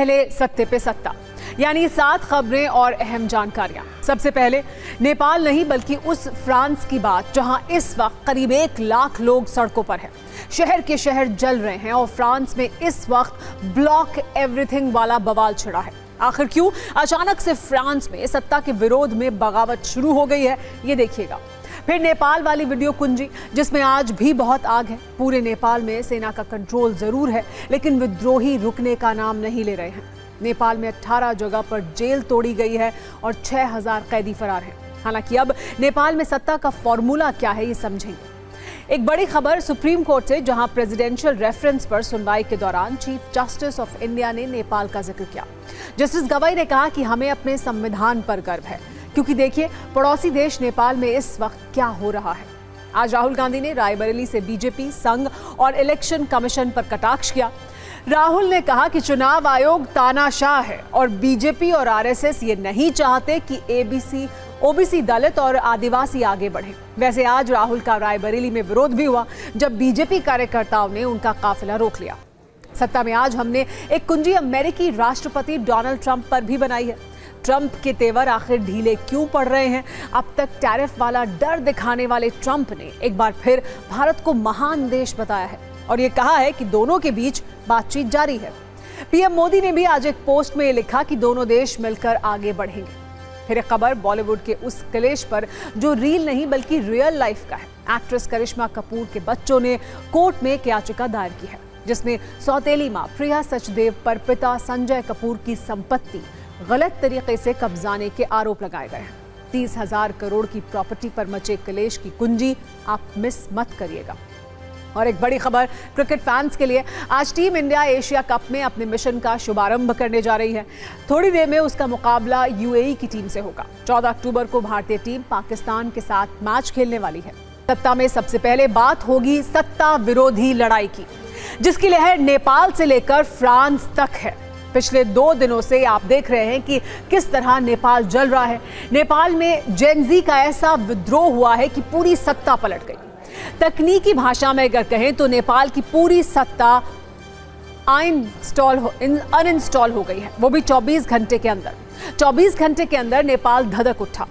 पहले सत्ते पे सत्ता, यानी 7 खबरें और अहम जानकारियां। सबसे पहले नेपाल नहीं बल्कि उस फ्रांस की बात जहां इस वक्त करीब 1 लाख लोग सड़कों पर हैं। शहर के शहर जल रहे हैं और फ्रांस में इस वक्त ब्लॉक एवरीथिंग वाला बवाल छिड़ा है। आखिर क्यों अचानक से फ्रांस में सत्ता के विरोध में बगावत शुरू हो गई है, ये देखिएगा। फिर नेपाल वाली वीडियो कुंजी जिसमें आज भी बहुत आग है। पूरे नेपाल में सेना का कंट्रोल जरूर है लेकिन विद्रोही रुकने का नाम नहीं ले रहे हैं। नेपाल में 18 जगह पर जेल तोड़ी गई है और 6000 कैदी फरार हैं। हालांकि अब नेपाल में सत्ता का फॉर्मूला क्या है ये समझेंगे। एक बड़ी खबर सुप्रीम कोर्ट से, जहां प्रेसिडेंशियल रेफरेंस पर सुनवाई के दौरान चीफ जस्टिस ऑफ इंडिया ने नेपाल का जिक्र किया। जस्टिस गवाई ने कहा कि हमें अपने संविधान पर गर्व है, क्योंकि देखिए पड़ोसी देश नेपाल में इस वक्त क्या हो रहा है। आज राहुल गांधी ने रायबरेली से बीजेपी, संघ और इलेक्शन कमीशन पर कटाक्ष किया। राहुल ने कहा कि चुनाव आयोग तानाशाह है और बीजेपी और आरएसएस ये नहीं चाहते कि ओबीसी, दलित और आदिवासी आगे बढ़े। वैसे आज राहुल का रायबरेली में विरोध भी हुआ जब बीजेपी कार्यकर्ताओं ने उनका काफिला रोक लिया। सत्ता में आज हमने एक कुंजी अमेरिकी राष्ट्रपति डोनाल्ड ट्रंप पर भी बनाई है। ट्रंप के तेवर आखिर ढीले क्यों पड़ रहे हैं? अब तक टैरिफ वाला डर दिखाने वाले ट्रंप ने एक बार फिर भारत को महान देश बताया है और ये कहा है कि दोनों के बीच बातचीत जारी है। पीएम मोदी ने भी आज एक पोस्ट में लिखा कि दोनों देश मिलकर आगे बढ़ेंगे। फिर एक खबर बॉलीवुड के उस क्लेश पर जो रील नहीं बल्कि रियल लाइफ का है। एक्ट्रेस करिश्मा कपूर के बच्चों ने कोर्ट में एक याचिका दायर की है जिसमें सौतेली मां प्रिया सचदेव पर पिता संजय कपूर की संपत्ति गलत तरीके से कब्जाने के आरोप लगाए गए हैं। 30,000 करोड़ की प्रॉपर्टी पर मचे क्लेश की कुंजी आप मिस मत करिएगा। और एक बड़ी खबर क्रिकेट फैंस के लिए, आज टीम इंडिया एशिया कप में अपने मिशन का शुभारंभ करने जा रही है। थोड़ी देर में उसका मुकाबला यूएई की टीम से होगा। 14 अक्टूबर को भारतीय टीम पाकिस्तान के साथ मैच खेलने वाली है। सत्ता में सबसे पहले बात होगी सत्ता विरोधी लड़ाई की, जिसकी लहर नेपाल से लेकर फ्रांस तक है। पिछले 2 दिनों से आप देख रहे हैं कि किस तरह नेपाल जल रहा है। नेपाल में जेनजी का ऐसा विद्रोह हुआ है कि पूरी सत्ता पलट गई। तकनीकी भाषा में अगर कहें तो नेपाल की पूरी सत्ता अनइंस्टॉल हो गई है, वो भी 24 घंटे के अंदर। 24 घंटे के अंदर नेपाल धधक उठा।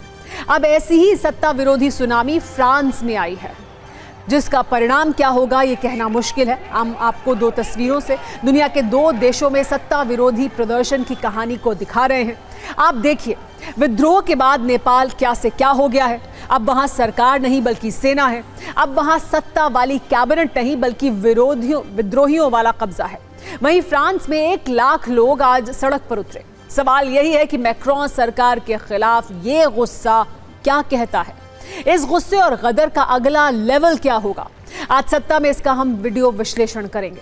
अब ऐसी ही सत्ता विरोधी सुनामी फ्रांस में आई है, जिसका परिणाम क्या होगा ये कहना मुश्किल है। हम आपको 2 तस्वीरों से दुनिया के 2 देशों में सत्ता विरोधी प्रदर्शन की कहानी को दिखा रहे हैं। आप देखिए विद्रोह के बाद नेपाल क्या से क्या हो गया है। अब वहां सरकार नहीं बल्कि सेना है। अब वहां सत्ता वाली कैबिनेट नहीं बल्कि विद्रोहियों वाला कब्जा है। वहीं फ्रांस में 1 लाख लोग आज सड़क पर उतरे। सवाल यही है कि मैक्रोन सरकार के खिलाफ ये गुस्सा क्या कहता है। इस गुस्से और गदर का अगला लेवल क्या होगा? आज सत्ता में इसका हम वीडियो विश्लेषण करेंगे।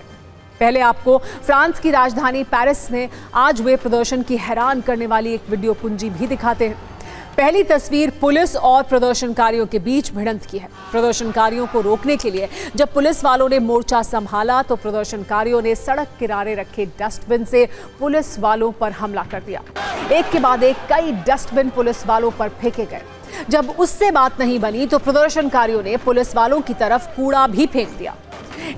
पहले आपको फ्रांस की राजधानी पेरिस में आज हुए प्रदर्शन की हैरान करने वाली एक वीडियो कुंजी भी दिखाते हैं। पहली तस्वीर पुलिस और प्रदर्शनकारियों के बीच भिड़ंत की है। प्रदर्शनकारियों को रोकने के लिए जब पुलिस वालों ने मोर्चा संभाला तो प्रदर्शनकारियों ने सड़क किनारे रखे डस्टबिन से पुलिस वालों पर हमला कर दिया। एक के बाद एक कई डस्टबिन पुलिस वालों पर फेंके गए। जब उससे बात नहीं बनी तो प्रदर्शनकारियों ने पुलिस वालों की तरफ कूड़ा भी फेंक दिया।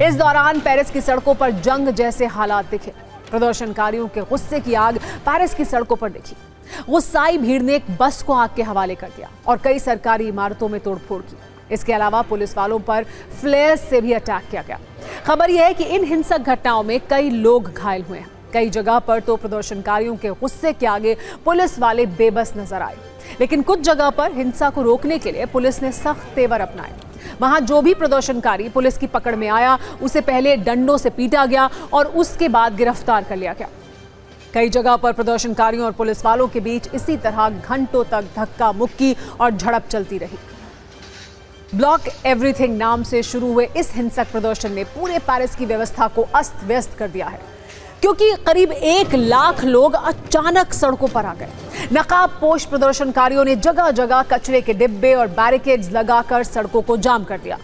इस दौरान पेरिस की सड़कों पर जंग जैसे हालात दिखे। प्रदर्शनकारियों के गुस्से की आग पेरिस की सड़कों पर दिखी। गुस्साई भीड़ ने एक बस को आग के हवाले कर दिया और कई सरकारी इमारतों में तोड़फोड़ की। इसके अलावा पुलिस वालों पर फ्लेयर्स से भी अटैक किया गया। खबर यह है कि इन हिंसक घटनाओं में कई लोग घायल हुए हैं। कई जगह पर तो प्रदर्शनकारियों के गुस्से के आगे पुलिस वाले बेबस नजर आए, लेकिन कुछ जगह पर हिंसा को रोकने के लिए पुलिस ने सख्त तेवर अपनाए। वहां जो भी प्रदर्शनकारी पुलिस की पकड़ में आया उसे पहले डंडों से पीटा गया और उसके बाद गिरफ्तार कर लिया गया। कई जगह पर प्रदर्शनकारियों और पुलिस वालों के बीच इसी तरह घंटों तक धक्का मुक्की और झड़प चलती रही। ब्लॉक एवरीथिंग नाम से शुरू हुए इस हिंसक प्रदर्शन ने पूरे पेरिस की व्यवस्था को अस्त व्यस्त कर दिया है, क्योंकि करीब 1 लाख लोग अचानक सड़कों पर आ गए। नकाबपोश प्रदर्शनकारियों ने जगह जगह कचरे के डिब्बे और बैरिकेड्स लगाकर सड़कों को जाम कर दिया।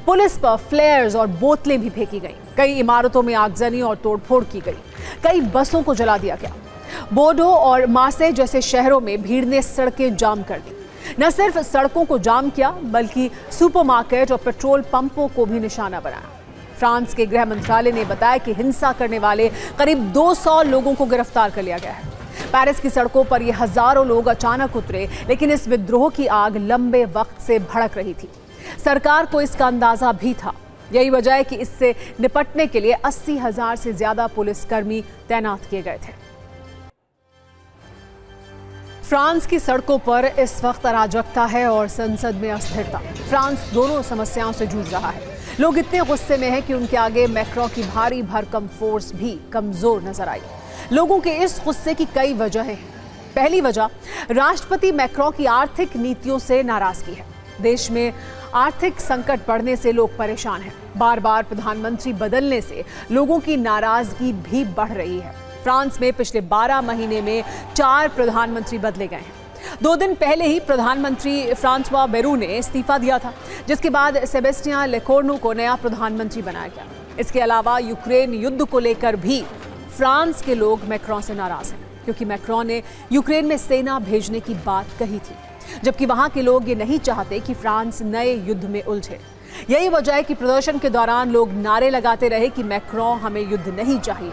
पुलिस पर फ्लेयर्स और बोतलें भी फेंकी गईं। कई इमारतों में आगजनी और तोड़फोड़ की गई। कई बसों को जला दिया गया। बोर्डो और मार्से जैसे शहरों में भीड़ ने सड़कें जाम कर दी। न सिर्फ सड़कों को जाम किया बल्कि सुपरमार्केट और पेट्रोल पंपों को भी निशाना बनाया। फ्रांस के गृह मंत्रालय ने बताया कि हिंसा करने वाले करीब 200 लोगों को गिरफ्तार कर लिया गया है। पेरिस की सड़कों पर ये हजारों लोग अचानक उतरे, लेकिन इस विद्रोह की आग लंबे वक्त से भड़क रही थी। सरकार को इसका अंदाजा भी था। यही वजह है कि इससे निपटने के लिए 80,000 से ज्यादा पुलिसकर्मी तैनात किए गए थे। फ्रांस की सड़कों पर इस वक्त अराजकता है और संसद में अस्थिरता। फ्रांस दोनों समस्याओं से जूझ रहा है। लोग इतने गुस्से में हैं कि उनके आगे मैक्रों की भारी भरकम फोर्स भी कमजोर नजर आई। लोगों के इस गुस्से की कई वजहें हैं। पहली वजह राष्ट्रपति मैक्रों की आर्थिक नीतियों से नाराजगी है। देश में आर्थिक संकट बढ़ने से लोग परेशान हैं। बार बार प्रधानमंत्री बदलने से लोगों की नाराजगी भी बढ़ रही है। फ्रांस में पिछले 12 महीने में 4 प्रधानमंत्री बदले गए हैं। 2 दिन पहले ही प्रधानमंत्री फ्रांसवा बेरू ने इस्तीफा दिया था, जिसके बाद सेबेस्टियन लेकोर्नु को नया प्रधानमंत्री बनाया गया। इसके अलावा यूक्रेन युद्ध को लेकर भी फ्रांस के लोग मैक्रों से नाराज हैं, क्योंकि मैक्रों ने यूक्रेन में सेना भेजने की बात कही थी, जबकि वहां के लोग ये नहीं चाहते कि फ्रांस नए युद्ध में उलझे। यही वजह है कि प्रदर्शन के दौरान लोग नारे लगाते रहे कि मैक्रों हमें युद्ध नहीं चाहिए।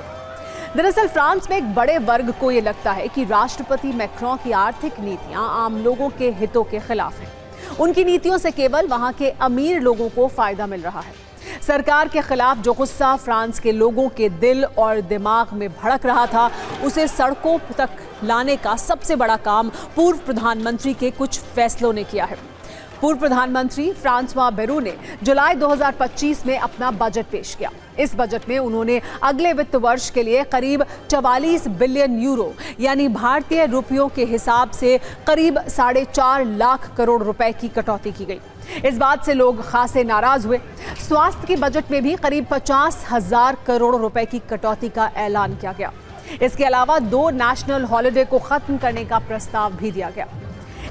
दरअसल फ्रांस में एक बड़े वर्ग को ये लगता है कि राष्ट्रपति मैक्रों की आर्थिक नीतियां आम लोगों के हितों के खिलाफ हैं। उनकी नीतियों से केवल वहां के अमीर लोगों को फायदा मिल रहा है। सरकार के खिलाफ जो गुस्सा फ्रांस के लोगों के दिल और दिमाग में भड़क रहा था, उसे सड़कों तक लाने का सबसे बड़ा काम पूर्व प्रधानमंत्री के कुछ फैसलों ने किया है। पूर्व प्रधानमंत्री फ्रांसवा बेरू ने जुलाई 2025 में अपना बजट पेश किया। इस बजट में उन्होंने अगले वित्त वर्ष के लिए करीब 44 बिलियन यूरो यानी भारतीय रुपयों के हिसाब से करीब 4.5 लाख करोड़ रुपए की कटौती की गई। इस बात से लोग खासे नाराज हुए। स्वास्थ्य के बजट में भी करीब 50,000 करोड़ रुपए की कटौती का ऐलान किया गया। इसके अलावा 2 नेशनल हॉलिडे को खत्म करने का प्रस्ताव भी दिया गया।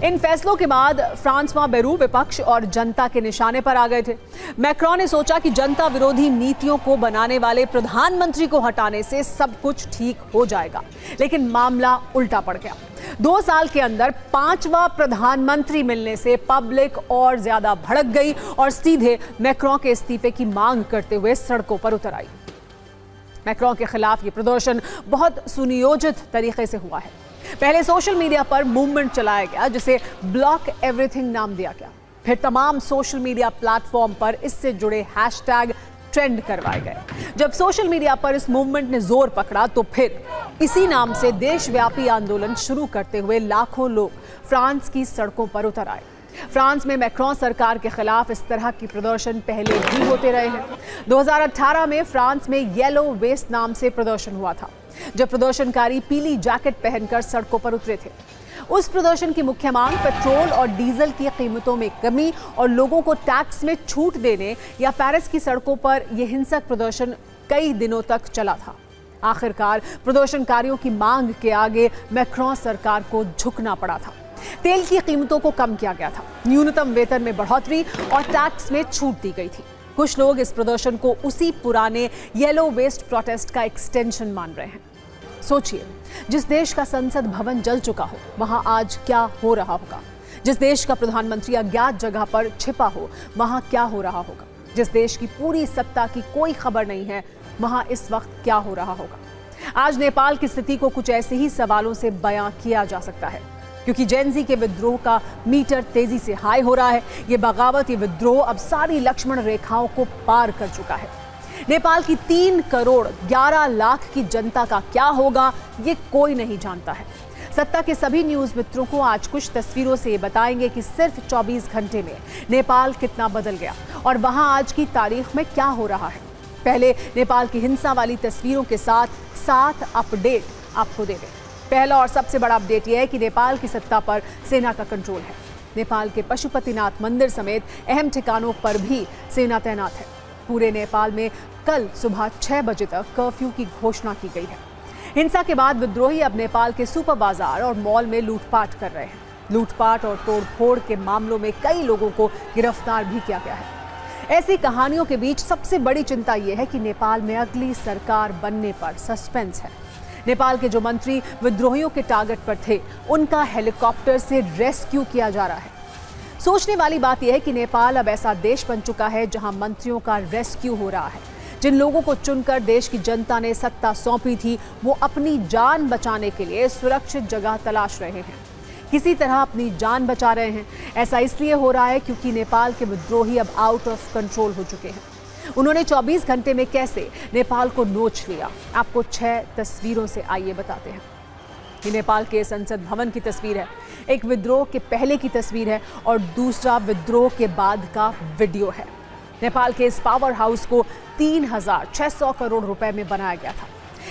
इन फैसलों के बाद फ्रांसवा बेरू विपक्ष और जनता के निशाने पर आ गए थे। मैक्रों ने सोचा कि जनता विरोधी नीतियों को बनाने वाले प्रधानमंत्री को हटाने से सब कुछ ठीक हो जाएगा, लेकिन मामला उल्टा पड़ गया। 2 साल के अंदर 5वां प्रधानमंत्री मिलने से पब्लिक और ज्यादा भड़क गई और सीधे मैक्रों के इस्तीफे की मांग करते हुए सड़कों पर उतर आई। मैक्रों के खिलाफ ये प्रदर्शन बहुत सुनियोजित तरीके से हुआ है। पहले सोशल मीडिया पर मूवमेंट चलाया गया, जिसे ब्लॉक एवरीथिंग नाम दिया गया। फिर तमाम सोशल मीडिया प्लेटफॉर्म पर इससे जुड़े हैशटैग ट्रेंड करवाए गए। जब सोशल मीडिया पर इस मूवमेंट ने जोर पकड़ा, तो फिर इसी नाम से देशव्यापी आंदोलन शुरू करते हुए लाखों लोग फ्रांस की सड़कों पर उतर आए। फ्रांस में मैक्रों सरकार के खिलाफ इस तरह की प्रदर्शन पहले भी होते रहे हैं। 2018 में फ्रांस में येलो वेस्ट नाम से प्रदर्शन हुआ था, जब प्रदर्शनकारी पीली जैकेट पहनकर सड़कों पर उतरे थे। उस प्रदर्शन की मुख्य मांग पेट्रोल और डीजल की कीमतों में कमी और लोगों को टैक्स में छूट देने या पेरिस की सड़कों पर यह हिंसक प्रदर्शन कई दिनों तक चला था। आखिरकार प्रदर्शनकारियों की मांग के आगे मैक्रों सरकार को झुकना पड़ा था। तेल की कीमतों को कम किया गया था, न्यूनतम वेतन में बढ़ोतरी और टैक्स में छूट दी गई थी। कुछ लोग इस प्रदर्शन को उसी पुराने येलो वेस्ट प्रोटेस्ट का एक्सटेंशन मान रहे हैं। सोचिए, जिस देश का संसद भवन जल चुका हो, वहां आज क्या हो रहा होगा। जिस देश का प्रधानमंत्री अज्ञात जगह पर छिपा हो, वहां क्या हो रहा होगा। जिस देश की पूरी सत्ता की कोई खबर नहीं है, वहां इस वक्त क्या हो रहा होगा। आज नेपाल की स्थिति को कुछ ऐसे ही सवालों से बयां किया जा सकता है, क्योंकि जेनजी के विद्रोह का मीटर तेजी से हाई हो रहा है। ये बगावत, ये विद्रोह अब सारी लक्ष्मण रेखाओं को पार कर चुका है। नेपाल की 3 करोड़ 11 लाख की जनता का क्या होगा, ये कोई नहीं जानता है। सत्ता के सभी न्यूज मित्रों को आज कुछ तस्वीरों से ये बताएंगे कि सिर्फ 24 घंटे में नेपाल कितना बदल गया और वहां आज की तारीख में क्या हो रहा है। पहले नेपाल की हिंसा वाली तस्वीरों के साथ 7 अपडेट आपको दे दें। पहला और सबसे बड़ा अपडेट यह है कि नेपाल की सत्ता पर सेना का कंट्रोल है। नेपाल के पशुपतिनाथ मंदिर समेत अहम ठिकानों पर भी सेना तैनात है। पूरे नेपाल में कल सुबह 6 बजे तक कर्फ्यू की घोषणा की गई है। हिंसा के बाद विद्रोही अब नेपाल के सुपर बाजार और मॉल में लूटपाट कर रहे हैं। लूटपाट और तोड़फोड़ के मामलों में कई लोगों को गिरफ्तार भी किया गया है। ऐसी कहानियों के बीच सबसे बड़ी चिंता यह है कि नेपाल में अगली सरकार बनने पर सस्पेंस है। नेपाल के जो मंत्री विद्रोहियों के टारगेट पर थे, उनका हेलीकॉप्टर से रेस्क्यू किया जा रहा है। सोचने वाली बात यह है कि नेपाल अब ऐसा देश बन चुका है जहां मंत्रियों का रेस्क्यू हो रहा है। जिन लोगों को चुनकर देश की जनता ने सत्ता सौंपी थी, वो अपनी जान बचाने के लिए सुरक्षित जगह तलाश रहे हैं, किसी तरह अपनी जान बचा रहे हैं। ऐसा इसलिए हो रहा है क्योंकि नेपाल के विद्रोही अब आउट ऑफ कंट्रोल हो चुके हैं। उन्होंने 24 घंटे में कैसे नेपाल को नोच लिया, आपको 6 तस्वीरों से आइए बताते हैं। ये नेपाल के संसद भवन की तस्वीर है, एक विद्रोह के पहले की तस्वीर है और दूसरा विद्रोह के बाद का वीडियो है। नेपाल के इस पावर हाउस को 3600 करोड़ रुपए में बनाया गया था।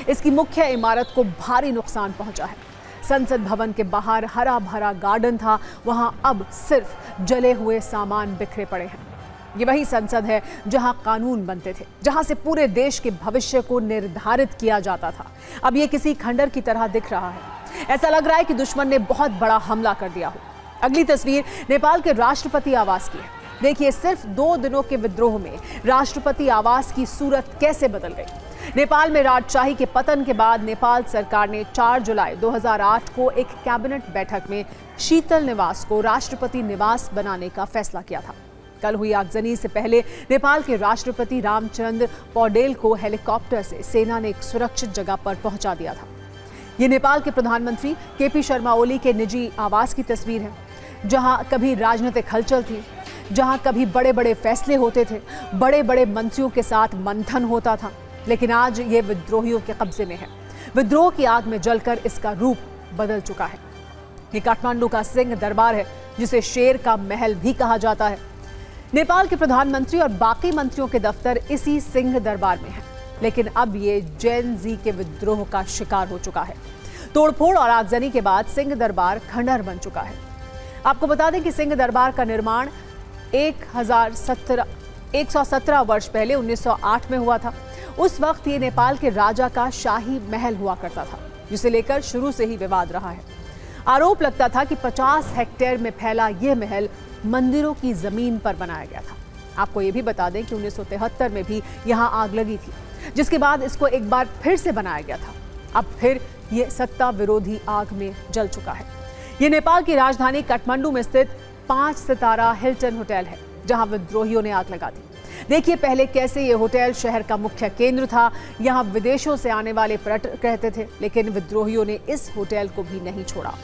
इसकी मुख्य इमारत को भारी नुकसान पहुंचा है। संसद भवन के बाहर हरा भरा गार्डन था, वहां अब सिर्फ जले हुए सामान बिखरे पड़े हैं। ये वही संसद है जहां कानून बनते थे, जहां से पूरे देश के भविष्य को निर्धारित किया जाता था। अब ये किसी खंडर की तरह दिख रहा है। ऐसा लग रहा है कि दुश्मन ने बहुत बड़ा हमला कर दिया हो। अगली तस्वीर नेपाल के राष्ट्रपति आवास की है। देखिए, सिर्फ 2 दिनों के विद्रोह में राष्ट्रपति आवास की सूरत कैसे बदल गई। नेपाल में राजशाही के पतन के बाद नेपाल सरकार ने 4 जुलाई 2008 को एक कैबिनेट बैठक में शीतल निवास को राष्ट्रपति निवास बनाने का फैसला किया था। कल हुई आगजनी से पहले नेपाल के राष्ट्रपति रामचंद्र पौडेल को हेलीकॉप्टर से सेना ने एक सुरक्षित जगह पर पहुंचा दिया था। ये नेपाल के प्रधानमंत्री केपी शर्मा ओली के निजी आवास की तस्वीर है, जहां कभी राजनीतिक हलचल थी, जहां कभी बड़े बड़े फैसले होते थे, बड़े बड़े मंत्रियों के साथ मंथन होता था। लेकिन आज ये विद्रोहियों के कब्जे में है। विद्रोह की आग में जलकर इसका रूप बदल चुका है। ये काठमांडू का सिंह दरबार है, जिसे शेर का महल भी कहा जाता है। नेपाल के प्रधानमंत्री और बाकी मंत्रियों के दफ्तर इसी सिंह दरबार में है। लेकिन अब ये जेन जी के विद्रोह का शिकार हो चुका है। तोड़फोड़ और आगजनी के बाद सिंह दरबार खंडहर बन चुका है। आपको बता दें कि सिंह दरबार का निर्माण 117 वर्ष पहले 1908 में हुआ था। उस वक्त ये नेपाल के राजा का शाही महल हुआ करता था, जिसे लेकर शुरू से ही विवाद रहा है। आरोप लगता था कि 50 हेक्टेयर में फैला यह महल मंदिरों की जमीन पर बनाया गया था। आपको ये भी बता दें कि 1973 में भी यहां आग लगी थी, जिसके बाद इसको एक बार फिर से बनाया गया था। अब फिर ये सत्ता विरोधी आग में जल चुका है। ये नेपाल की राजधानी काठमांडू में स्थित 5 सितारा हिल्टन होटल है, जहां विद्रोहियों ने आग लगा दी। देखिए पहले कैसे ये होटल शहर का मुख्य केंद्र था। यहां विदेशों से आने वाले पर्यटक रहते थे, लेकिन विद्रोहियों ने इस होटल को भी नहीं छोड़ा।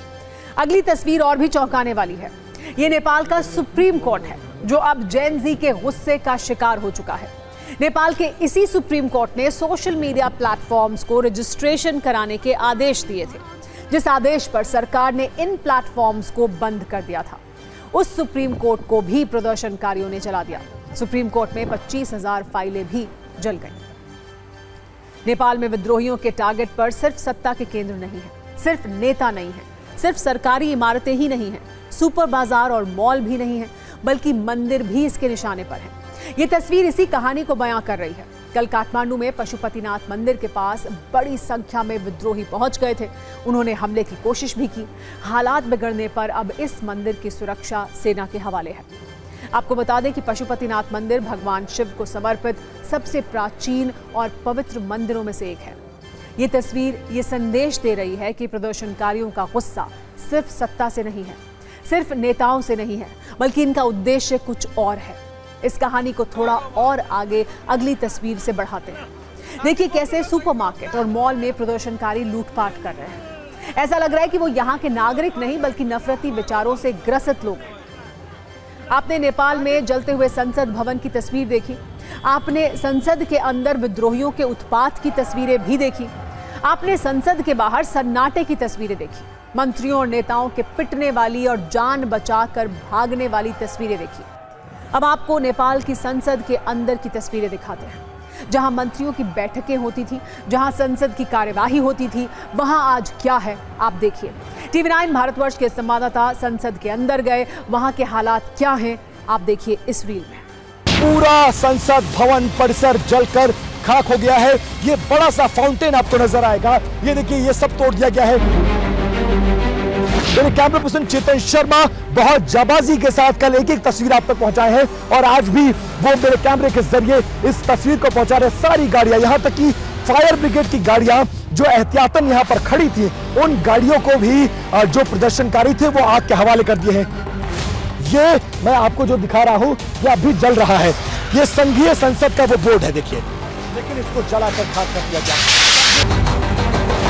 अगली तस्वीर और भी चौंकाने वाली है। ये नेपाल का सुप्रीम कोर्ट है, जो अब जेन जी के गुस्से का शिकार हो चुका है। नेपाल के इसी सुप्रीम कोर्ट ने सोशल मीडिया प्लेटफॉर्म्स को रजिस्ट्रेशन कराने के आदेश दिए थे, जिस आदेश पर सरकार ने इन प्लेटफॉर्म्स को बंद कर दिया था। उस सुप्रीम कोर्ट को भी प्रदर्शनकारियों ने जला दिया। सुप्रीम कोर्ट में 25,000 फाइलें भी जल गईं। नेपाल में विद्रोहियों के टारगेट पर सिर्फ सत्ता के केंद्र नहीं है, सिर्फ नेता नहीं है, सिर्फ सरकारी इमारतें ही नहीं हैं, सुपर बाजार और मॉल भी नहीं है, बल्कि मंदिर भी इसके निशाने पर है। ये तस्वीर इसी कहानी को बयां कर रही है। कल काठमांडू में पशुपतिनाथ मंदिर के पास बड़ी संख्या में विद्रोही पहुंच गए थे। उन्होंने हमले की कोशिश भी की। हालात बिगड़ने पर अब इस मंदिर की सुरक्षा सेना के हवाले है। आपको बता दें कि पशुपतिनाथ मंदिर भगवान शिव को समर्पित सबसे प्राचीन और पवित्र मंदिरों में से एक है। ये तस्वीर ये संदेश दे रही है कि प्रदर्शनकारियों का गुस्सा सिर्फ सत्ता से नहीं है, सिर्फ नेताओं से नहीं है, बल्कि इनका उद्देश्य कुछ और है। इस कहानी को थोड़ा और आगे अगली तस्वीर से बढ़ाते हैं। देखिए कैसे सुपरमार्केट और मॉल में प्रदर्शनकारी लूटपाट कर रहे हैं। ऐसा लग रहा है कि वो यहाँ के नागरिक नहीं, बल्कि नफरती विचारों से ग्रसित लोग हैं। आपने नेपाल में जलते हुए संसद भवन की तस्वीर देखी, आपने संसद के अंदर विद्रोहियों के उत्पात की तस्वीरें भी देखी, आपने संसद के बाहर सन्नाटे की तस्वीरें देखी, मंत्रियों और नेताओं के पिटने वाली और जान बचाकर भागने वाली तस्वीरें देखी। अब आपको नेपाल की संसद के अंदर की तस्वीरें दिखाते हैं, जहां मंत्रियों की बैठकें होती थी, जहां संसद की कार्यवाही होती थी। वहां आज क्या है आप देखिए। TV9 भारतवर्ष के संवाददाता संसद के अंदर गए, वहां के हालात क्या हैं आप देखिए इस रील में। पूरा संसद भवन परिसर जलकर खाक हो गया है। ये बड़ा सा फाउंटेन आपको नजर आएगा, ये देखिए ये सब तोड़ दिया गया है। मेरे कैमरा पर्सन चेतन शर्मा बहुत जाबाजी के साथ कल एक एक तस्वीर आप तक पहुंचाए हैं, और आज भी वो मेरे कैमरे के जरिए इस तस्वीर को पहुंचा रहे। सारी गाड़ियां, यहां तक कि फायर ब्रिगेड की गाड़ियां जो एहतियातन यहां पर खड़ी थी, उन गाड़ियों को भी जो प्रदर्शनकारी थे वो आग के हवाले कर दिए हैं। ये मैं आपको जो दिखा रहा हूं, ये अभी जल रहा है। ये संघीय संसद का वो बोर्ड है, देखिए इसको जलाकर खाक कर दिया गया।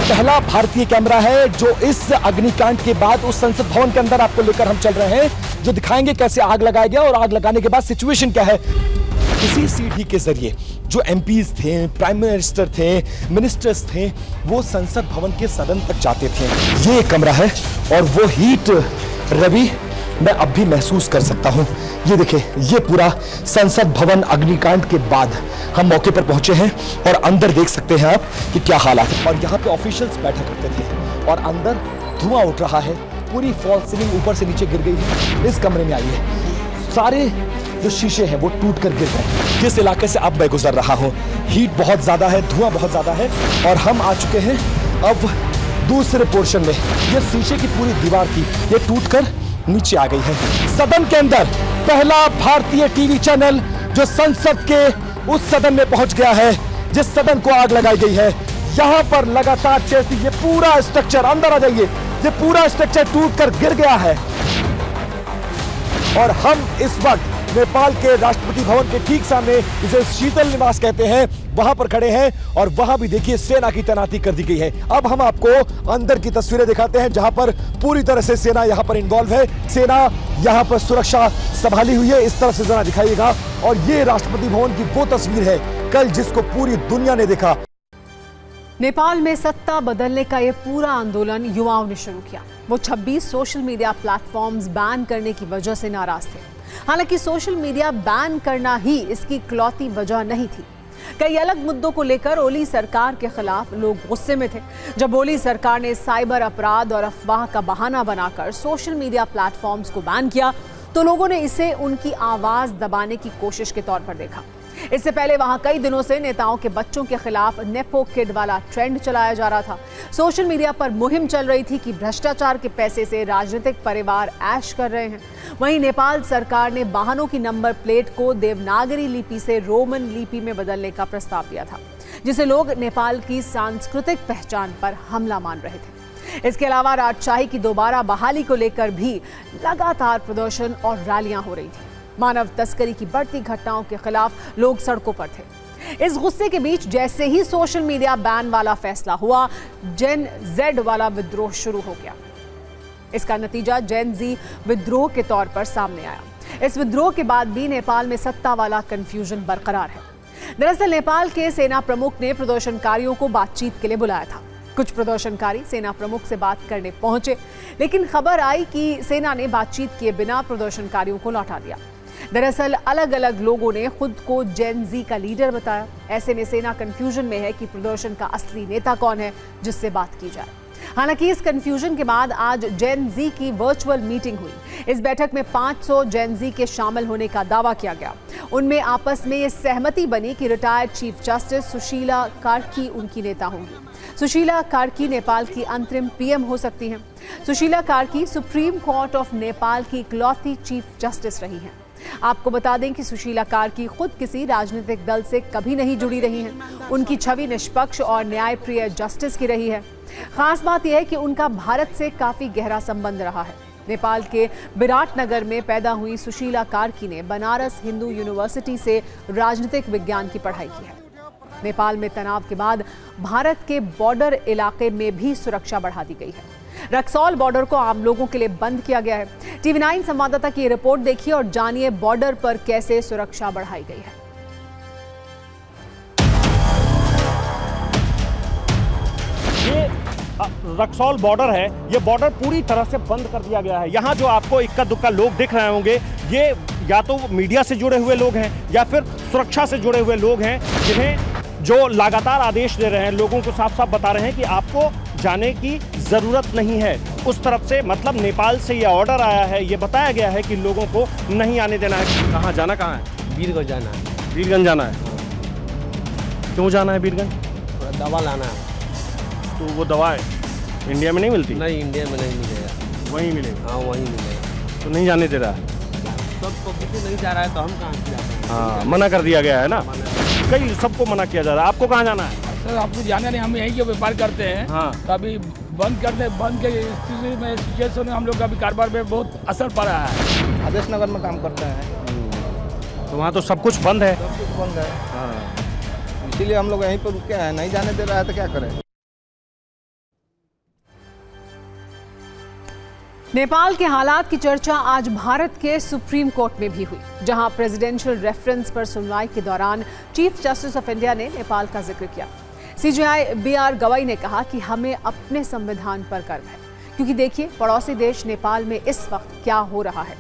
पहला भारतीय कैमरा है जो इस अग्निकांड के बाद उस संसद भवन के अंदर आपको लेकर हम चल रहे हैं, जो दिखाएंगे कैसे आग लगाया गया और आग लगाने के बाद सिचुएशन क्या है। इसी सीढ़ी के जरिए जो एमपीज थे, प्राइम मिनिस्टर थे, मिनिस्टर्स थे, वो संसद भवन के सदन तक जाते थे। ये कमरा है और वो हीट रवि मैं अब भी महसूस कर सकता हूं। ये देखिए, ये पूरा संसद भवन अग्निकांड के बाद हम मौके पर पहुंचे हैं और अंदर देख सकते हैं आप कि क्या हालात है। और यहाँ पे ऑफिशियल्स बैठा करते थे और अंदर धुआं उठ रहा है, पूरी फॉल सीलिंग ऊपर से नीचे गिर गई है। इस कमरे में आइए, सारे जो शीशे हैं वो टूट कर गिर गए। जिस इलाके से अब मैं गुजर रहा हूँ, हीट बहुत ज्यादा है, धुआं बहुत ज्यादा है और हम आ चुके हैं अब दूसरे पोर्शन में। ये शीशे की पूरी दीवार थी, ये टूटकर नीचे आ गई है। सदन के अंदर पहला भारतीय टीवी चैनल जो संसद के उस सदन में पहुंच गया है जिस सदन को आग लगाई गई है। यहां पर लगातार जैसे ये पूरा स्ट्रक्चर, अंदर आ जाइए, ये पूरा स्ट्रक्चर टूटकर गिर गया है और हम इस वक्त नेपाल के राष्ट्रपति भवन के ठीक सामने, इसे शीतल निवास कहते हैं, वहां पर खड़े हैं और वहां भी देखिए सेना की तैनाती कर दी गई है। अब हम आपको अंदर की तस्वीरें दिखाते हैं जहां पर पूरी तरह से सेना यहां पर इन्वॉल्व है। सेना यहां पर सुरक्षा संभाली हुई है। इस तरफ से जरा दिखाइएगा। और ये राष्ट्रपति भवन की वो तस्वीर है कल जिसको पूरी दुनिया ने देखा। नेपाल में सत्ता बदलने का ये पूरा आंदोलन युवाओं ने शुरू किया। वो 26 सोशल मीडिया प्लेटफॉर्म्स बैन करने की वजह से नाराज थे। हालांकि सोशल मीडिया बैन करना ही इसकी इकलौती वजह नहीं थी। कई अलग मुद्दों को लेकर ओली सरकार के खिलाफ लोग गुस्से में थे। जब ओली सरकार ने साइबर अपराध और अफवाह का बहाना बनाकर सोशल मीडिया प्लेटफॉर्म्स को बैन किया तो लोगों ने इसे उनकी आवाज दबाने की कोशिश के तौर पर देखा। इससे पहले वहां कई दिनों से नेताओं के बच्चों के खिलाफ नेपो किड वाला ट्रेंड चलाया जा रहा था। सोशल मीडिया पर मुहिम चल रही थी कि भ्रष्टाचार के पैसे से राजनीतिक परिवार ऐश कर रहे हैं। वहीं नेपाल सरकार ने वाहनों की नंबर प्लेट को देवनागरी लिपि से रोमन लिपि में बदलने का प्रस्ताव दिया था, जिसे लोग नेपाल की सांस्कृतिक पहचान पर हमला मान रहे थे। इसके अलावा राजशाही की दोबारा बहाली को लेकर भी लगातार प्रदर्शन और रैलियां हो रही थी। मानव तस्करी की बढ़ती घटनाओं के खिलाफ लोग सड़कों पर थे। इस गुस्से के बीच जैसे ही सोशल मीडिया बैन वाला फैसला हुआ, जेन जेड वाला विद्रोह शुरू हो गया। इसका नतीजा जेन जी विद्रोह के तौर पर सामने आया। इस विद्रोह के बाद भी नेपाल में सत्ता वाला कंफ्यूजन बरकरार है। दरअसल नेपाल के सेना प्रमुख ने प्रदर्शनकारियों को बातचीत के लिए बुलाया था। कुछ प्रदर्शनकारी सेना प्रमुख से बात करने पहुंचे, लेकिन खबर आई कि सेना ने बातचीत किए बिना प्रदर्शनकारियों को लौटा दिया। दरअसल अलग अलग लोगों ने खुद को जेन जी का लीडर बताया। ऐसे में सेना कंफ्यूजन में है कि प्रदर्शन का असली नेता कौन है जिससे बात की जाए। हालांकि इस कंफ्यूजन के बाद आज जेन जी की वर्चुअल मीटिंग हुई। इस बैठक में 500 जेन जी के शामिल होने का दावा किया गया। उनमें आपस में ये सहमति बनी कि retired chief justice Sushila Karki उनकी नेता होंगी। सुशीला कार्की नेपाल की अंतरिम पीएम हो सकती हैं। Sushila Karki supreme court of Nepal की इकलौती चीफ जस्टिस रही हैं। आपको बता दें कि सुशीला कार्की खुद किसी राजनीतिक दल से कभी नहीं जुड़ी रही हैं। उनकी छवि निष्पक्ष और न्यायप्रिय जस्टिस की रही है। खास बात यह है कि उनका भारत से काफी गहरा संबंध रहा है। नेपाल के विराटनगर में पैदा हुई सुशीला कार्की ने बनारस हिंदू यूनिवर्सिटी से राजनीतिक विज्ञान की पढ़ाई की है। नेपाल में तनाव के बाद भारत के बॉर्डर इलाके में भी सुरक्षा बढ़ा दी गई है। रक्सौल बॉर्डर को आम लोगों के लिए बंद किया गया है। TV9 संवाददाता की रिपोर्ट देखिए और जानिए बॉर्डर पर कैसे सुरक्षा बढ़ाई गई है। ये रक्सौल बॉर्डर है, ये बॉर्डर पूरी तरह से बंद कर दिया गया है। यहाँ जो आपको इक्का दुक्का लोग दिख रहे होंगे, ये या तो मीडिया से जुड़े हुए लोग हैं या फिर सुरक्षा से जुड़े हुए लोग हैं, जिन्हें जो लगातार आदेश दे रहे हैं, लोगों को साफ साफ बता रहे हैं कि आपको जाने की जरूरत नहीं है उस तरफ से। मतलब नेपाल से ये ऑर्डर आया है, ये बताया गया है कि लोगों को नहीं आने देना है। कहाँ जाना, कहाँ है? वीरगंज जाना है। वीरगंज जाना है? क्यों जाना है वीरगंज? दवा लाना है। तो वो दवा इंडिया में नहीं मिलती? नहीं, इंडिया में नहीं मिलेगा। वहीं मिलेगा? हाँ, वहीं मिलेगा। तो नहीं जाने दे रहा है? सब पब्लिक नहीं जा रहा है तो हम कहाँ से जाते हैं? हाँ, मना कर दिया गया है ना, कई सबको मना किया जा रहा है। आपको कहाँ जाना है? सर आपको जाना नहीं, हम यहीं के व्यापार करते हैं। हाँ। तो अभी बंद के स्थिति में सिचुएशन में हम लोग का भी कारोबार में बहुत असर पड़ा है। आदेश नगर में काम करते हैं तो वहाँ तो सब कुछ बंद है। सब कुछ बंद है। हाँ। इसीलिए हम लोग यहीं पर रुके हैं, नहीं जाने दे रहा है तो क्या करें। नेपाल के हालात की चर्चा आज भारत के सुप्रीम कोर्ट में भी हुई, जहां प्रेसिडेंशियल रेफरेंस पर सुनवाई के दौरान चीफ जस्टिस ऑफ इंडिया ने नेपाल का जिक्र किया। सीजेआई बीआर गवाई ने कहा कि हमें अपने संविधान पर गर्व है, क्योंकि देखिए पड़ोसी देश नेपाल में इस वक्त क्या हो रहा है।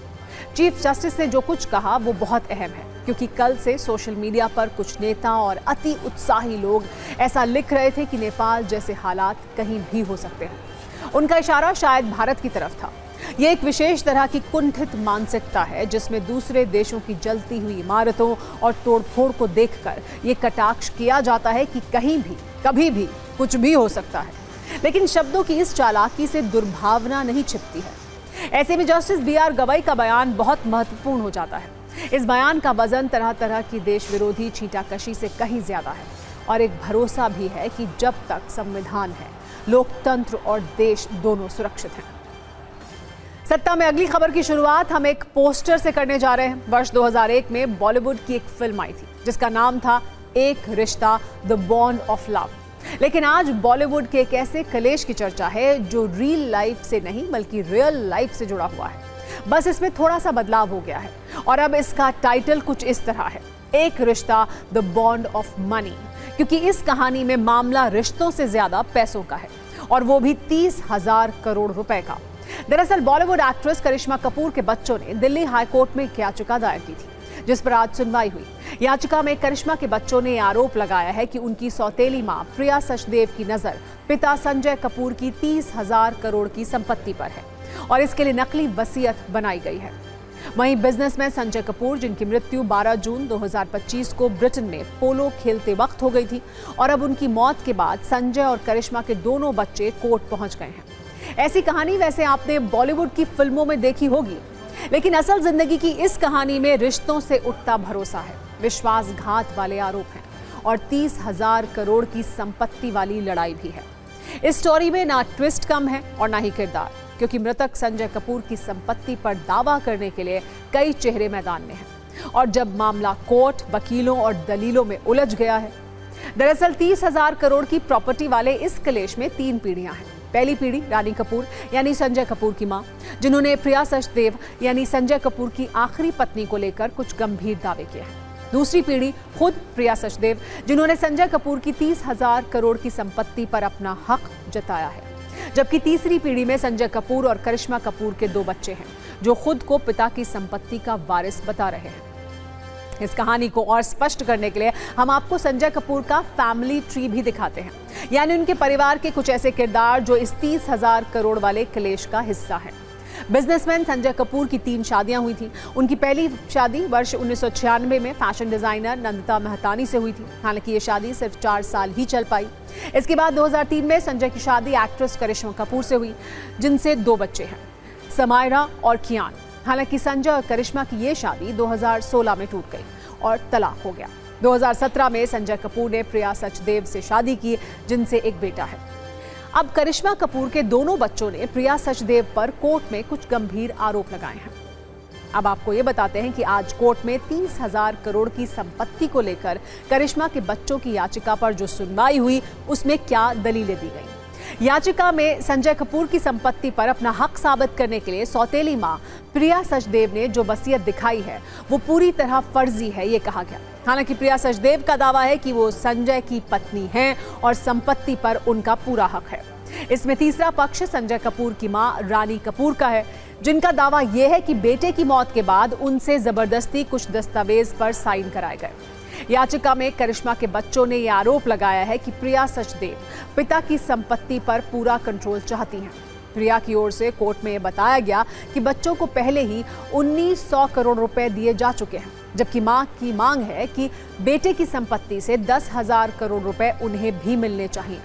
चीफ जस्टिस ने जो कुछ कहा वो बहुत अहम है, क्योंकि कल से सोशल मीडिया पर कुछ नेता और अति उत्साही लोग ऐसा लिख रहे थे कि नेपाल जैसे हालात कहीं भी हो सकते हैं। उनका इशारा शायद भारत की तरफ था। ये एक विशेष तरह की कुंठित मानसिकता है, जिसमें दूसरे देशों की जलती हुई इमारतों और तोड़फोड़ को देखकर ये कटाक्ष किया जाता है कि कहीं भी कभी भी कुछ भी हो सकता है। लेकिन शब्दों की इस चालाकी से दुर्भावना नहीं छिपती है। ऐसे में जस्टिस बीआर गवाई का बयान बहुत महत्वपूर्ण हो जाता है। इस बयान का वजन तरह तरह की देश विरोधी छींटाकशी से कहीं ज्यादा है, और एक भरोसा भी है कि जब तक संविधान है, लोकतंत्र और देश दोनों सुरक्षित हैं। सत्ता में अगली खबर की शुरुआत हम एक पोस्टर से करने जा रहे हैं। वर्ष 2001 में बॉलीवुड की एक फिल्म आई थी जिसका नाम था एक रिश्ता, द बॉन्ड ऑफ लव। लेकिन आज बॉलीवुड के एक ऐसे कलेश की चर्चा है जो रियल लाइफ से नहीं बल्कि रियल लाइफ से जुड़ा हुआ है। बस इसमें थोड़ा सा बदलाव हो गया है और अब इसका टाइटल कुछ इस तरह है, एक रिश्ता, द बॉन्ड ऑफ मनी, क्योंकि इस कहानी में मामला रिश्तों से ज्यादा पैसों का है, और वो भी 30,000 करोड़ रुपए का। दरअसल बॉलीवुड एक्ट्रेस करिश्मा कपूर के बच्चों ने दिल्ली हाईकोर्ट में एक याचिका दायर की थी, जिस पर आज सुनवाई हुई। याचिका में करिश्मा के बच्चों ने आरोप लगाया है कि उनकी सौतेली मां प्रिया सचदेव की नजर पिता संजय कपूर की 30,000 करोड़ की संपत्ति पर है, और इसके लिए नकली वसीयत बनाई गई है। वहीं बिजनेसमैन संजय कपूर, जिनकी मृत्यु 12 जून 2025 को ब्रिटेन में पोलो खेलते वक्त हो गई थी, और अब उनकी मौत के बाद संजय और करिश्मा के दोनों बच्चे कोर्ट पहुंच गए हैं। ऐसी कहानी वैसे आपने बॉलीवुड की फिल्मों में देखी होगी, लेकिन असल जिंदगी की इस कहानी में रिश्तों से उठता भरोसा है, विश्वासघात वाले आरोप हैं, और 30,000 करोड़ की संपत्ति वाली लड़ाई भी है। इस स्टोरी में ना ट्विस्ट कम है और ना ही किरदार, क्योंकि मृतक संजय कपूर की संपत्ति पर दावा करने के लिए कई चेहरे मैदान में हैं, और जब मामला कोर्ट, वकीलों और दलीलों में उलझ गया है। दरअसल 30,000 करोड़ की प्रॉपर्टी वाले इस कलेश में 3 पीढ़ियां हैं। पहली पीढ़ी रानी कपूर यानी संजय कपूर की मां, जिन्होंने प्रिया सचदेव यानी संजय कपूर की आखिरी पत्नी को लेकर कुछ गंभीर दावे किए हैं। दूसरी पीढ़ी खुद प्रिया सचदेव, जिन्होंने संजय कपूर की 30,000 करोड़ की संपत्ति पर अपना हक जताया है। जबकि तीसरी पीढ़ी में संजय कपूर और करिश्मा कपूर के 2 बच्चे हैं, जो खुद को पिता की संपत्ति का वारिस बता रहे हैं। इस कहानी को और स्पष्ट करने के लिए हम आपको संजय कपूर का फैमिली ट्री भी दिखाते हैं, यानी उनके परिवार के कुछ ऐसे किरदार जो इस 30,000 करोड़ वाले क्लेश का हिस्सा हैं। बिजनेसमैन संजय कपूर की 3 शादियां हुई थी। उनकी पहली शादी वर्ष 1996 में फैशन डिजाइनर नंदिता मेहतानी से हुई थी। हालांकि ये शादी सिर्फ 4 साल ही चल पाई। इसके बाद 2003 में संजय की शादी एक्ट्रेस करिश्मा कपूर से हुई, जिनसे 2 बच्चे हैं, समायरा और कियान। हालांकि संजय और करिश्मा की ये शादी 2016 में टूट गई और तलाक हो गया। 2017 में संजय कपूर ने प्रिया सचदेव से शादी की, जिनसे एक बेटा है। अब करिश्मा कपूर के दोनों बच्चों ने प्रिया सचदेव पर कोर्ट में कुछ गंभीर आरोप लगाए हैं। अब आपको ये बताते हैं कि आज कोर्ट में 30,000 करोड़ की संपत्ति को लेकर करिश्मा के बच्चों की याचिका पर जो सुनवाई हुई, उसमें क्या दलीलें दी गई। याचिका में संजय कपूर की संपत्ति पर अपना हक साबित करने के लिए सौतेली मां प्रिया सचदेव ने जो वसीयत दिखाई है वो पूरी तरह फर्जी है, ये कहा गया। हालांकि प्रिया सचदेव का दावा है कि वो संजय की पत्नी हैं और संपत्ति पर उनका पूरा हक है। इसमें तीसरा पक्ष संजय कपूर की मां रानी कपूर का है, जिनका दावा यह है कि बेटे की मौत के बाद उनसे जबरदस्ती कुछ दस्तावेज पर साइन कराए गए। याचिका में करिश्मा के बच्चों ने यह आरोप लगाया है कि प्रिया सचदेव पिता की संपत्ति पर पूरा कंट्रोल चाहती हैं। प्रिया की ओर से कोर्ट में यह बताया गया कि बच्चों को पहले ही 1900 करोड़ रुपए दिए जा चुके हैं, जबकि मां की मांग है कि बेटे की संपत्ति से 10,000 करोड़ रुपए उन्हें भी मिलने चाहिए।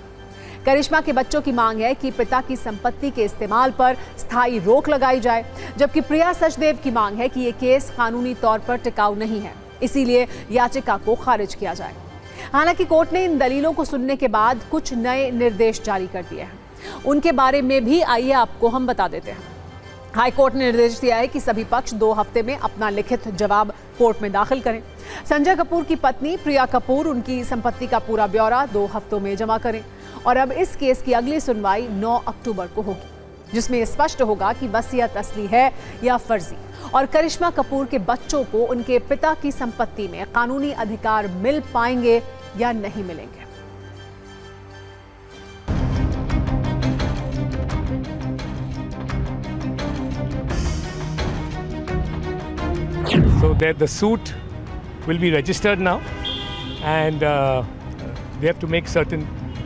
करिश्मा के बच्चों की मांग है कि पिता की संपत्ति के इस्तेमाल पर स्थायी रोक लगाई जाए, जबकि प्रिया सचदेव की मांग है कि यह केस कानूनी तौर पर टिकाऊ नहीं है, इसीलिए याचिका को खारिज किया जाए। हालांकि कोर्ट ने इन दलीलों को सुनने के बाद कुछ नए निर्देश जारी कर दिए हैं। उनके बारे में भी आइए आपको हम बता देते हैं। हाईकोर्ट ने निर्देश दिया है कि सभी पक्ष 2 हफ्ते में अपना लिखित जवाब कोर्ट में दाखिल करें। संजय कपूर की पत्नी प्रिया कपूर उनकी संपत्ति का पूरा ब्यौरा 2 हफ्तों में जमा करें। और अब इस केस की अगली सुनवाई 9 अक्टूबर को होगी, जिसमें स्पष्ट होगा कि वसीयत असली है या फर्जी, और करिश्मा कपूर के बच्चों को उनके पिता की संपत्ति में कानूनी अधिकार मिल पाएंगे या नहीं मिलेंगे। So that the suit will be registered now, and we have to make certain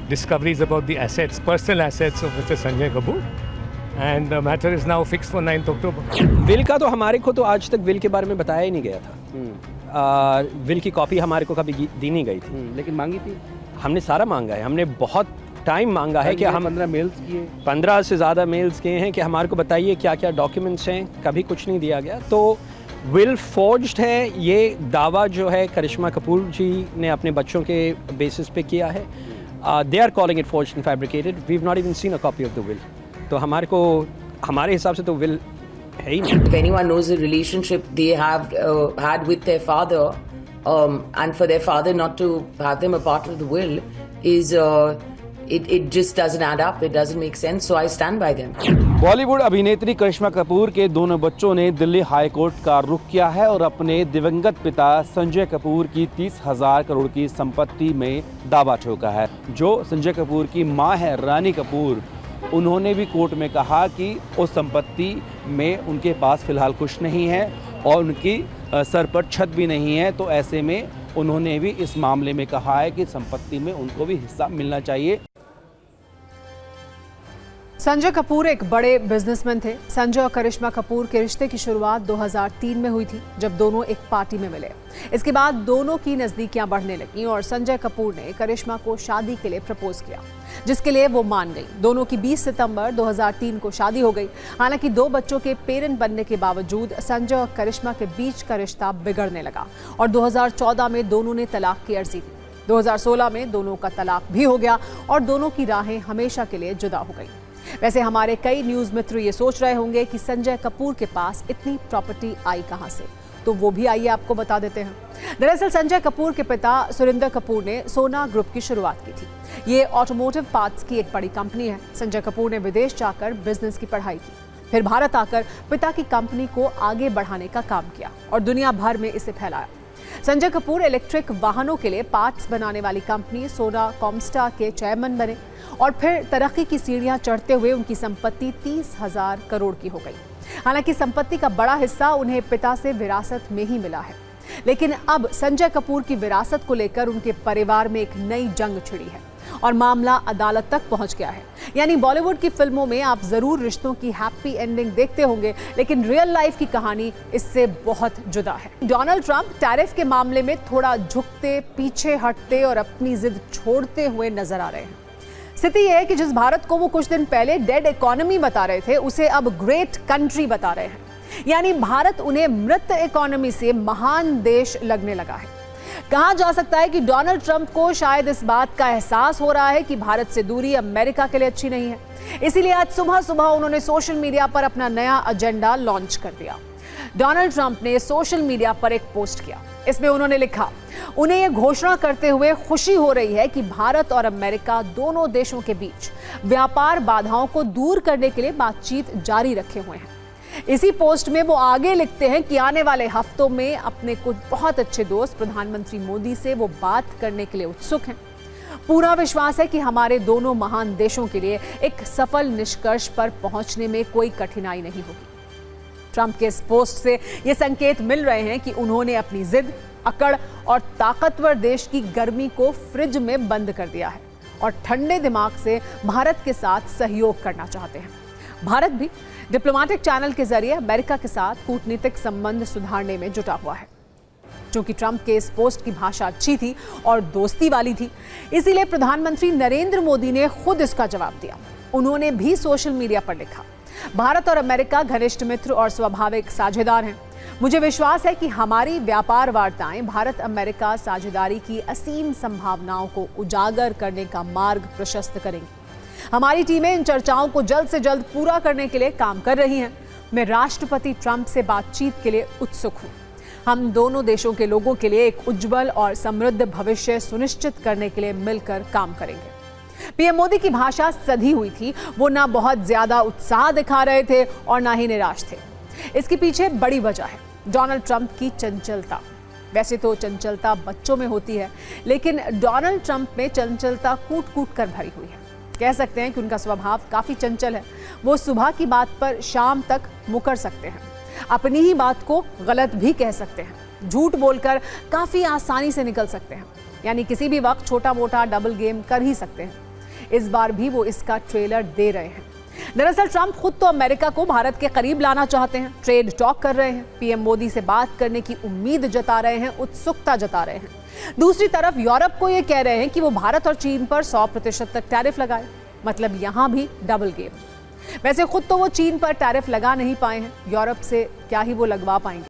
discoveries about the assets, personal assets of Mr. Sanjay Kapoor, and the matter is now fixed for 9th October. Will का तो हमारे को तो आज तक will के बारे में बताया ही नहीं गया था। विल की कॉपी हमारे को कभी दी नहीं गई थी। लेकिन मांगी थी, हमने सारा मांगा है, हमने बहुत टाइम मांगा है कि हम 15 मेल्स किए, 15 से ज़्यादा मेल्स किए हैं कि हमारे को बताइए क्या क्या डॉक्यूमेंट्स हैं, कभी कुछ नहीं दिया गया। तो विल फोर्ज्ड है, ये दावा जो है करिश्मा कपूर जी ने अपने बच्चों के बेसिस पे किया है। They are calling it forged and fabricated. We have not even seen a copy of the will. तो हमारे हिसाब से तो विल है ही नहीं। If anyone knows the relationship they have had with their father, and for their father not to have them a part of the will is it just doesn't add up. It doesn't make sense. So I stand by them. Bollywood अभिनेत्री करिश्मा कपूर के दोनों बच्चों ने Delhi high court का रुख किया है और अपने दिवंगत पिता संजय कपूर की 30,000 करोड़ की संपत्ति में दावा ठोका है। जो संजय कपूर की मां है रानी कपूर, उन्होंने भी कोर्ट में कहा कि उस संपत्ति में उनके पास फिलहाल कुछ नहीं है और उनकी सर पर छत भी नहीं है। तो ऐसे में उन्होंने भी इस मामले में कहा है कि संपत्ति में उनको भी हिस्सा मिलना चाहिए। संजय कपूर एक बड़े बिजनेसमैन थे। संजय और करिश्मा कपूर के रिश्ते की शुरुआत 2003 में हुई थी, जब दोनों एक पार्टी में मिले। इसके बाद दोनों की नजदीकियां बढ़ने लगीं और संजय कपूर ने करिश्मा को शादी के लिए प्रपोज किया, जिसके लिए वो मान गई। दोनों की 20 सितंबर 2003 को शादी हो गई। हालांकि 2 बच्चों के पेरेंट बनने के बावजूद संजय और करिश्मा के बीच का रिश्ता बिगड़ने लगा और 2014 में दोनों ने तलाक की अर्जी दी। 2016 में दोनों का तलाक भी हो गया और दोनों की राहें हमेशा के लिए जुदा हो गई। वैसे हमारे कई न्यूज मित्र ये सोच रहे होंगे कि संजय कपूर के पास इतनी प्रॉपर्टी आई कहां से, तो वो भी आइए आपको बता देते हैं। दरअसल संजय कपूर के पिता सुरिंदर कपूर ने सोना ग्रुप की शुरुआत की थी। ये ऑटोमोटिव पार्ट्स की एक बड़ी कंपनी है। संजय कपूर ने विदेश जाकर बिजनेस की पढ़ाई की, फिर भारत आकर पिता की कंपनी को आगे बढ़ाने का काम किया और दुनिया भर में इसे फैलाया। संजय कपूर इलेक्ट्रिक वाहनों के लिए पार्ट्स बनाने वाली कंपनी सोना कॉमस्टार के चेयरमैन बने और फिर तरक्की की सीढ़ियां चढ़ते हुए उनकी संपत्ति 30,000 करोड़ की हो गई। हालांकि संपत्ति का बड़ा हिस्सा उन्हें पिता से विरासत में ही मिला है, लेकिन अब संजय कपूर की विरासत को लेकर उनके परिवार में एक नई जंग छिड़ी है और मामला अदालत तक पहुंच गया है। यानी बॉलीवुड की फिल्मों में आप जरूर रिश्तों की हैप्पी एंडिंग देखते होंगे, लेकिन रियल लाइफ की कहानी इससे बहुत जुदा है। डोनाल्ड ट्रंप टैरिफ के मामले में थोड़ा झुकते, पीछे हटते और अपनी जिद छोड़ते हुए नजर आ रहे हैं। स्थिति यह है कि जिस भारत को वो कुछ दिन पहले डेड इकोनॉमी बता रहे थे, उसे अब ग्रेट कंट्री बता रहे हैं। यानी भारत उन्हें मृत इकोनॉमी से महान देश लगने लगा है। कहा जा सकता है कि डोनाल्ड ट्रंप को शायद इस बात का एहसास हो रहा है कि भारत से दूरी अमेरिका के लिए अच्छी नहीं है। इसीलिए आज सुबह सुबह उन्होंने सोशल मीडिया पर अपना नया एजेंडा लॉन्च कर दिया। डोनाल्ड ट्रंप ने सोशल मीडिया पर एक पोस्ट किया। इसमें उन्होंने लिखा, उन्हें यह घोषणा करते हुए खुशी हो रही है कि भारत और अमेरिका दोनों देशों के बीच व्यापार बाधाओं को दूर करने के लिए बातचीत जारी रखे हुए हैं। इसी पोस्ट में वो आगे लिखते हैं कि आने वाले हफ्तों में अपने कुछ बहुत अच्छे दोस्त प्रधानमंत्री मोदी से वो बात करने के लिए उत्सुक हैं। पूरा विश्वास है कि हमारे दोनों महान देशों के लिए एक सफल निष्कर्ष पर पहुंचने में कोई कठिनाई नहीं होगी। ट्रंप के इस पोस्ट से ये संकेत मिल रहे हैं कि उन्होंने अपनी जिद, अकड़ और ताकतवर देश की गर्मी को फ्रिज में बंद कर दिया है और ठंडे दिमाग से भारत के साथ सहयोग करना चाहते हैं। भारत भी डिप्लोमेटिक चैनल के जरिए अमेरिका के साथ कूटनीतिक संबंध सुधारने में जुटा हुआ है। क्योंकि ट्रंप के इस पोस्ट की भाषा अच्छी थी और दोस्ती वाली थी, इसीलिए प्रधानमंत्री नरेंद्र मोदी ने खुद इसका जवाब दिया। उन्होंने भी सोशल मीडिया पर लिखा, भारत और अमेरिका घनिष्ठ मित्र और स्वाभाविक साझेदार हैं। मुझे विश्वास है कि हमारी व्यापार वार्ताएं भारत अमेरिका साझेदारी की असीम संभावनाओं को उजागर करने का मार्ग प्रशस्त करेंगी। हमारी टीमें इन चर्चाओं को जल्द से जल्द पूरा करने के लिए काम कर रही हैं। मैं राष्ट्रपति ट्रंप से बातचीत के लिए उत्सुक हूं। हम दोनों देशों के लोगों के लिए एक उज्जवल और समृद्ध भविष्य सुनिश्चित करने के लिए मिलकर काम करेंगे। पीएम मोदी की भाषा सधी हुई थी। वो ना बहुत ज्यादा उत्साह दिखा रहे थे और ना ही निराश थे। इसके पीछे बड़ी वजह है डोनाल्ड ट्रंप की चंचलता। वैसे तो चंचलता बच्चों में होती है, लेकिन डोनाल्ड ट्रंप में चंचलता कूट कूट कर भरी हुई है। कह सकते हैं कि उनका स्वभाव काफी चंचल है। वो सुबह की बात पर शाम तक मुकर सकते हैं, अपनी ही बात को गलत भी कह सकते हैं, झूठ बोलकर काफी आसानी से निकल सकते हैं, यानी किसी भी वक्त छोटा मोटा डबल गेम कर ही सकते हैं। इस बार भी वो इसका ट्रेलर दे रहे हैं। दरअसल ट्रंप खुद तो अमेरिका को भारत के करीब लाना चाहते हैं, ट्रेड टॉक कर रहे हैं, पीएम मोदी से बात करने की उम्मीद जता रहे हैं, उत्सुकता जता रहे हैं। दूसरी तरफ यूरोप को ये कह रहे हैं कि वो भारत और चीन पर 100% तक टैरिफ लगाए, मतलब यहां भी डबल गेम। वैसे खुद तो वो चीन पर टैरिफ लगा नहीं पाए हैं, यूरोप से क्या ही वो लगवा पाएंगे।